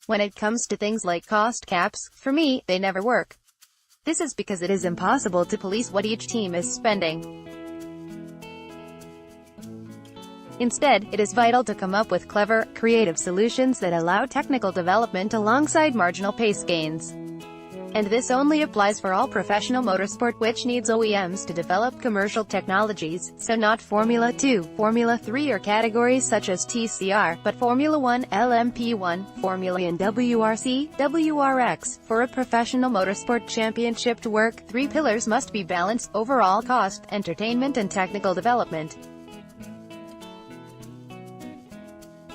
When it comes to things like cost caps, for me, they never work. This is because it is impossible to police what each team is spending. Instead, it is vital to come up with clever, creative solutions that allow technical development alongside marginal pace gains. And this only applies for all professional motorsport, which needs OEMs to develop commercial technologies, so not Formula 2, Formula 3 or categories such as TCR, but Formula 1, LMP1, Formula and WRC, WRX. For a professional motorsport championship to work, three pillars must be balanced: overall cost, entertainment and technical development.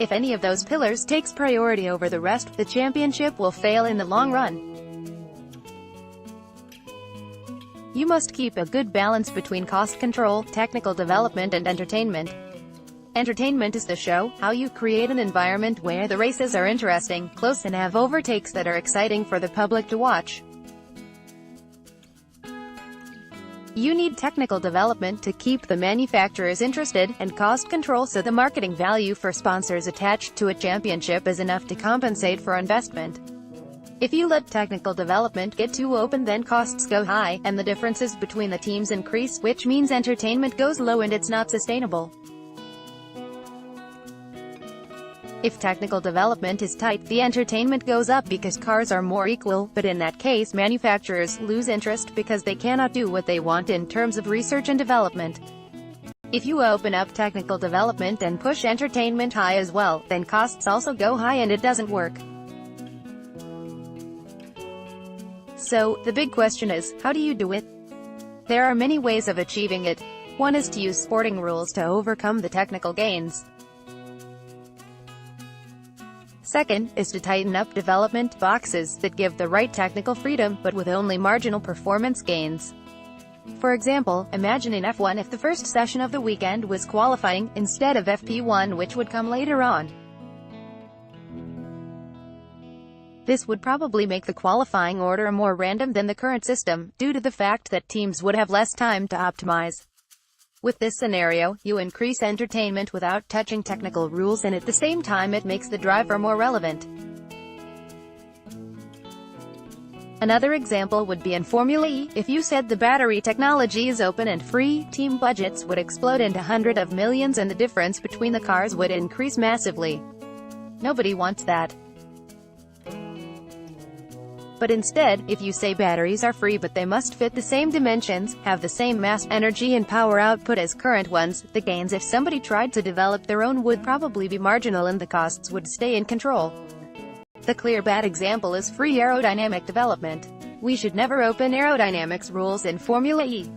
If any of those pillars takes priority over the rest, the championship will fail in the long run. You must keep a good balance between cost control, technical development and entertainment. Entertainment is the show, how you create an environment where the races are interesting, close and have overtakes that are exciting for the public to watch. You need technical development to keep the manufacturers interested, and cost control so the marketing value for sponsors attached to a championship is enough to compensate for investment. If you let technical development get too open, then costs go high, and the differences between the teams increase, which means entertainment goes low and it's not sustainable. If technical development is tight, the entertainment goes up because cars are more equal, but in that case manufacturers lose interest because they cannot do what they want in terms of research and development. If you open up technical development and push entertainment high as well, then costs also go high and it doesn't work. So, the big question is, how do you do it? There are many ways of achieving it. One is to use sporting rules to overcome the technical gains. Second, is to tighten up development boxes that give the right technical freedom, but with only marginal performance gains. For example, imagine in F1 if the first session of the weekend was qualifying, instead of FP1, which would come later on. This would probably make the qualifying order more random than the current system, due to the fact that teams would have less time to optimize. With this scenario, you increase entertainment without touching technical rules, and at the same time it makes the driver more relevant. Another example would be in Formula E. If you said the battery technology is open and free, team budgets would explode into hundreds of millions and the difference between the cars would increase massively. Nobody wants that. But instead, if you say batteries are free but they must fit the same dimensions, have the same mass, energy and power output as current ones, the gains if somebody tried to develop their own would probably be marginal and the costs would stay in control. The clear bad example is free aerodynamic development. We should never open aerodynamics rules in Formula E.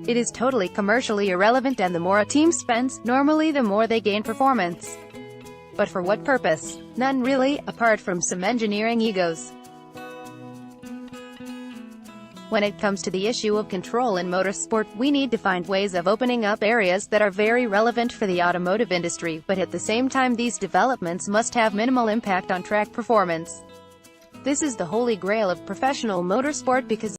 It is totally commercially irrelevant, and the more a team spends, normally the more they gain performance. But for what purpose? None really, apart from some engineering egos. When it comes to the issue of control in motorsport, we need to find ways of opening up areas that are very relevant for the automotive industry, but at the same time these developments must have minimal impact on track performance. This is the holy grail of professional motorsport, because